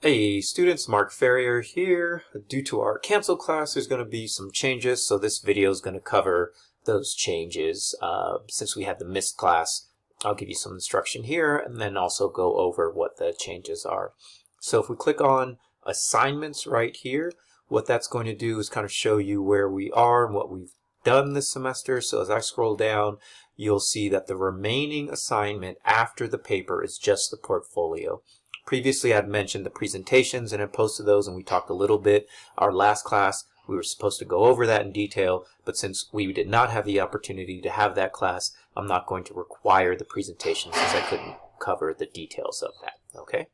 Hey students, Mark Ferrier here. Due to our cancel class, there's going to be some changes, so this video is going to cover those changes. Since we had the missed class, I'll give you some instruction here and then also go over what the changes are. So if we click on assignments right here, what that's going to do is kind of show you where we are and what we've done this semester. So as I scroll down, you'll see that the remaining assignment after the paper is just the portfolio. Previously, I'd mentioned the presentations and I posted those, and we talked a little bit. Our last class, we were supposed to go over that in detail, but since we did not have the opportunity to have that class, I'm not going to require the presentation since I couldn't cover the details of that, okay?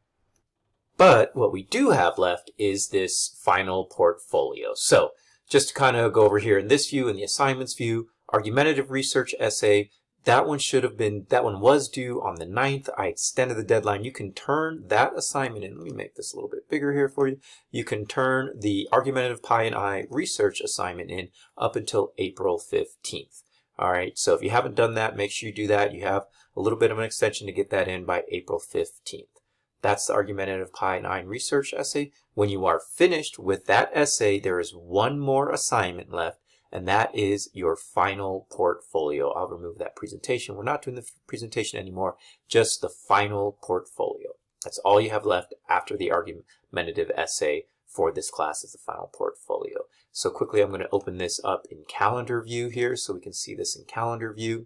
But what we do have left is this final portfolio. So just to kind of go over here in this view, in the assignments view, argumentative research essay, that one was due on the 9th. I extended the deadline. You can turn that assignment in. Let me make this a little bit bigger here for you. You can turn the argumentative Pi and I research assignment in up until April 15th. All right, so if you haven't done that, make sure you do that. You have a little bit of an extension to get that in by April 15th. That's the argumentative Pi and I research essay. When you are finished with that essay, there is one more assignment left, and that is your final portfolio. I'll remove that presentation. We're not doing the presentation anymore, just the final portfolio. That's all you have left after the argumentative essay for this class is the final portfolio. So quickly, I'm going to open this up in calendar view here so we can see this in calendar view.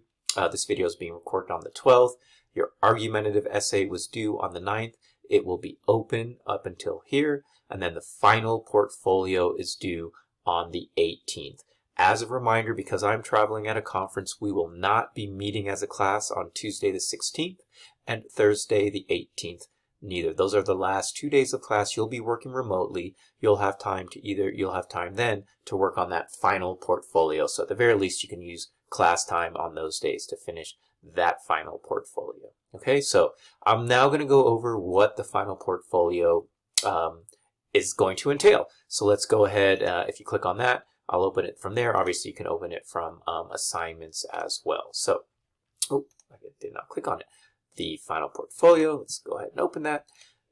This video is being recorded on the 12th. Your argumentative essay was due on the 9th. It will be open up until here, and then the final portfolio is due on the 18th. As a reminder, because I'm traveling at a conference, we will not be meeting as a class on Tuesday the 16th and Thursday the 18th. Neither. Those are the last 2 days of class. You'll be working remotely. You'll have time then to work on that final portfolio. So at the very least, you can use class time on those days to finish that final portfolio. Okay, so I'm now going to go over what the final portfolio is going to entail. So let's go ahead. If you click on that, I'll open it from there. Obviously, you can open it from assignments as well. So, I did not click on it. The final portfolio, let's go ahead and open that,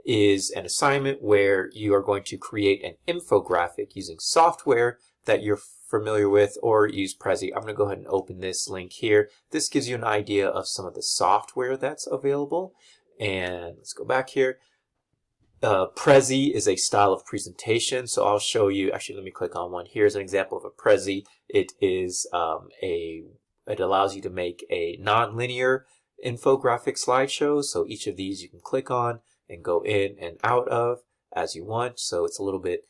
is an assignment where you are going to create an infographic using software that you're familiar with, or use Prezi. I'm going to go ahead and open this link here. This gives you an idea of some of the software that's available. And let's go back here. Prezi is a style of presentation, so I'll show you. Actually, let me click on one. Here's an example of a Prezi. It is it allows you to make a non-linear infographic slideshow. So each of these you can click on and go in and out of as you want. So it's a little bit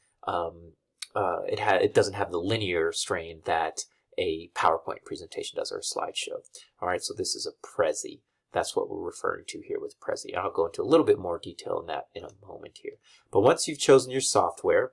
it doesn't have the linear strain that a PowerPoint presentation does or a slideshow. All right, so this is a Prezi. That's what we're referring to here with Prezi. I'll go into a little bit more detail in that in a moment here. But once you've chosen your software,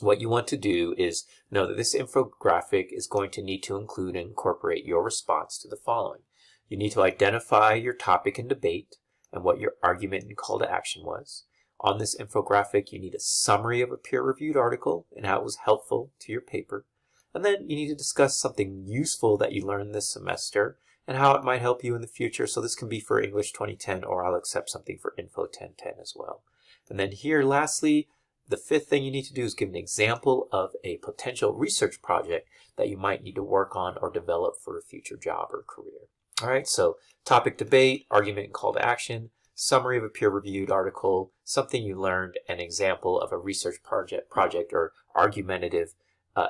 what you want to do is know that this infographic is going to need to include and incorporate your response to the following. You need to identify your topic and debate and what your argument and call to action was. On this infographic, you need a summary of a peer-reviewed article and how it was helpful to your paper. And then you need to discuss something useful that you learned this semester and how it might help you in the future. So this can be for English 2010, or I'll accept something for Info 1010 as well. And then here, lastly, the fifth thing you need to do is give an example of a potential research project that you might need to work on or develop for a future job or career. All right, so topic, debate, argument, and call to action, summary of a peer-reviewed article, something you learned, an example of a research project or argumentative,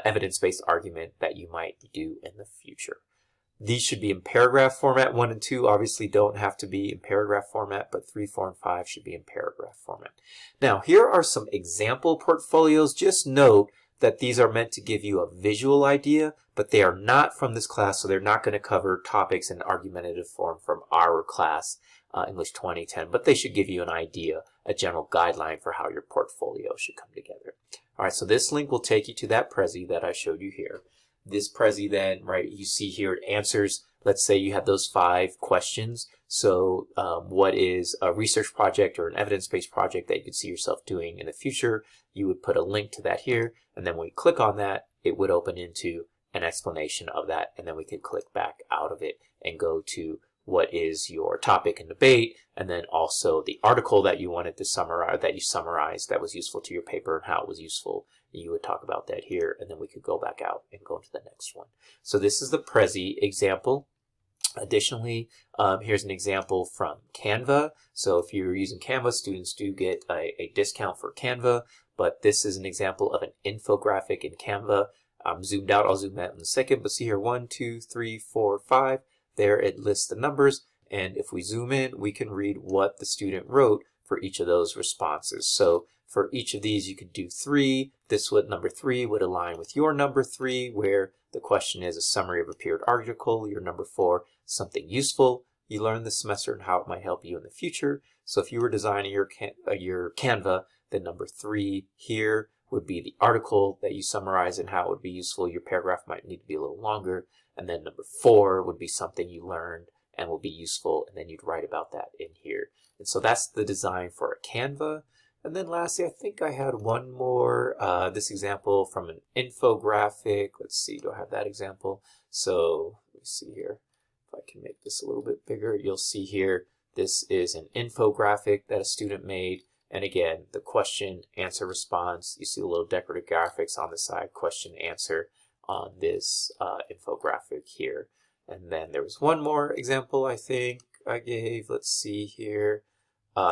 evidence-based argument that you might do in the future. These should be in paragraph format. 1 and 2 obviously don't have to be in paragraph format, but 3, 4, and 5 should be in paragraph format. Now, here are some example portfolios. Just note that these are meant to give you a visual idea, but they are not from this class, so they're not going to cover topics in argumentative form from our class, English 2010, but they should give you an idea, a general guideline for how your portfolio should come together. All right, so this link will take you to that Prezi that I showed you here. This Prezi then, right, you see here it answers, let's say you have those 5 questions. So what is a research project or an evidence-based project that you could see yourself doing in the future? You would put a link to that here, and then when we click on that, it would open into an explanation of that, and then we could click back out of it and go to what is your topic and debate, and then also the article that you wanted to summarize, that you summarized that was useful to your paper and how it was useful. You would talk about that here, and then we could go back out and go to the next one. So this is the Prezi example. Additionally, here's an example from Canva. So if you're using Canva, students do get a discount for Canva, but this is an example of an infographic in Canva. I'm zoomed out, I'll zoom out in a second, but see here, 1, 2, 3, 4, 5. There it lists the numbers, and if we zoom in, we can read what the student wrote for each of those responses. So for each of these, you could do 3. This would, number 3 would align with your number 3, where the question is a summary of a period article. Your number 4, something useful you learned this semester and how it might help you in the future. So if you were designing your Canva, then number 3 here would be the article that you summarize and how it would be useful. Your paragraph might need to be a little longer. And then number 4 would be something you learned and will be useful, and then you'd write about that in here. And so that's the design for a Canva. And then lastly, I think I had one more, this example from an infographic. Let's see, do I have that example? So let me see here. If I can make this a little bit bigger, you'll see here, this is an infographic that a student made. And again, the question, answer, response. You see the little decorative graphics on the side, question, answer on this infographic here. And then there was one more example I think I gave. Let's see here.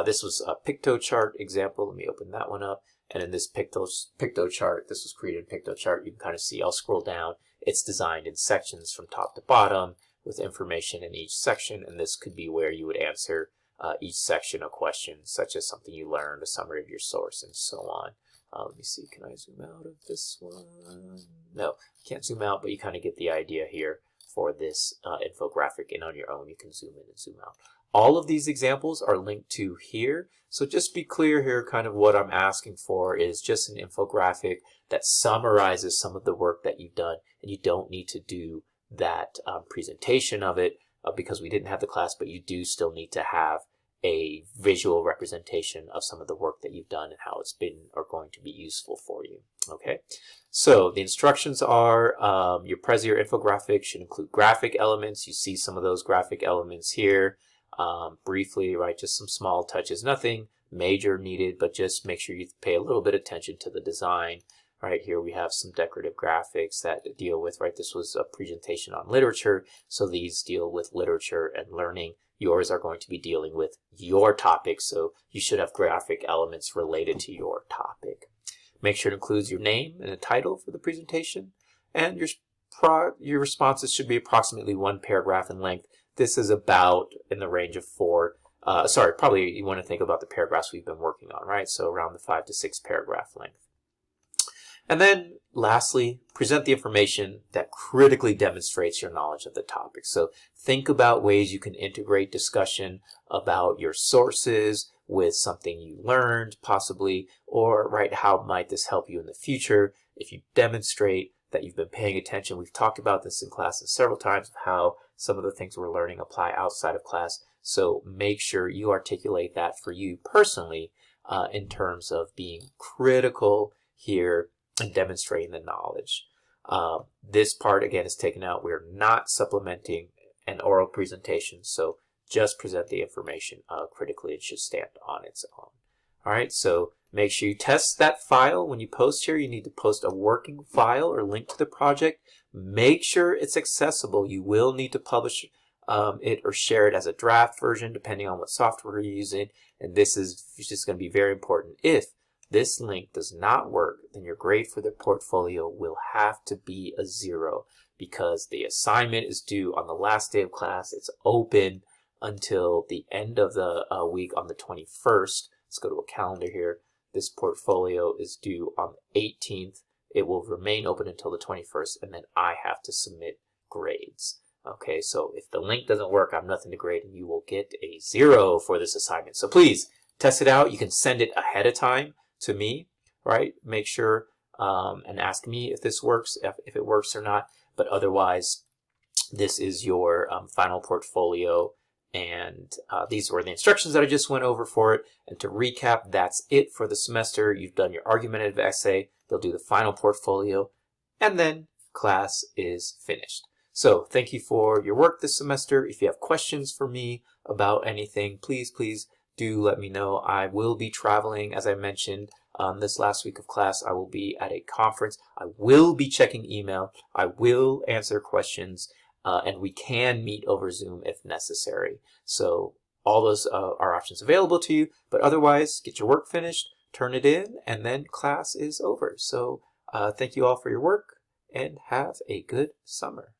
This was a PictoChart example. Let me open that one up. And in this PictoChart, this was created in PictoChart. You can kind of see, I'll scroll down. It's designed in sections from top to bottom with information in each section. And this could be where you would answer each section a question, such as something you learned, a summary of your source, and so on. Let me see, can I zoom out of this one? No, can't zoom out, but you kind of get the idea here for this infographic, and on your own you can zoom in and zoom out. All of these examples are linked to here. So just be clear here, kind of what I'm asking for is just an infographic that summarizes some of the work that you've done, and you don't need to do that presentation of it because we didn't have the class, but you do still need to have a visual representation of some of the work that you've done and how it's been or going to be useful for you. Okay, so the instructions are your Prezi or infographic should include graphic elements. You see some of those graphic elements here. Briefly, right, just some small touches, nothing major needed, but just make sure you pay a little bit of attention to the design. Right here we have some decorative graphics that deal with, right, this was a presentation on literature, so these deal with literature and learning. Yours are going to be dealing with your topic, so you should have graphic elements related to your topic. Make sure it includes your name and a title for the presentation, and your responses should be approximately 1 paragraph in length. This is about in the range of 4, probably you want to think about the paragraphs we've been working on, right? So around the 5 to 6 paragraph length. And then lastly, present the information that critically demonstrates your knowledge of the topic. So think about ways you can integrate discussion about your sources with something you learned possibly, or right, how might this help you in the future if you demonstrate that you've been paying attention. We've talked about this in classes several times, how some of the things we're learning apply outside of class. So make sure you articulate that for you personally in terms of being critical here and demonstrating the knowledge. This part again is taken out. We're not supplementing an oral presentation, so just present the information critically. It should stand on its own. All right, so make sure you test that file. When you post here, you need to post a working file or link to the project. Make sure it's accessible. You will need to publish it or share it as a draft version depending on what software you're using. And this is just going to be very important. If this link does not work, then your grade for the portfolio will have to be a 0 because the assignment is due on the last day of class. It's open until the end of the week on the 21st. Let's go to a calendar here. This portfolio is due on the 18th. It will remain open until the 21st, and then I have to submit grades. Okay, so if the link doesn't work, I'm nothing to grade, and you will get a 0 for this assignment. So please test it out. You can send it ahead of time to me, right? Make sure and ask me if this works, if it works or not. But otherwise, this is your final portfolio. And these were the instructions that I just went over for it. And to recap, that's it for the semester. You've done your argumentative essay. They'll do the final portfolio. And then class is finished. So thank you for your work this semester. If you have questions for me about anything, please do let me know. I will be traveling, as I mentioned, this last week of class. I will be at a conference. I will be checking email. I will answer questions, and we can meet over Zoom if necessary. So all those are options available to you, but otherwise, get your work finished, turn it in, and then class is over. So thank you all for your work, and have a good summer.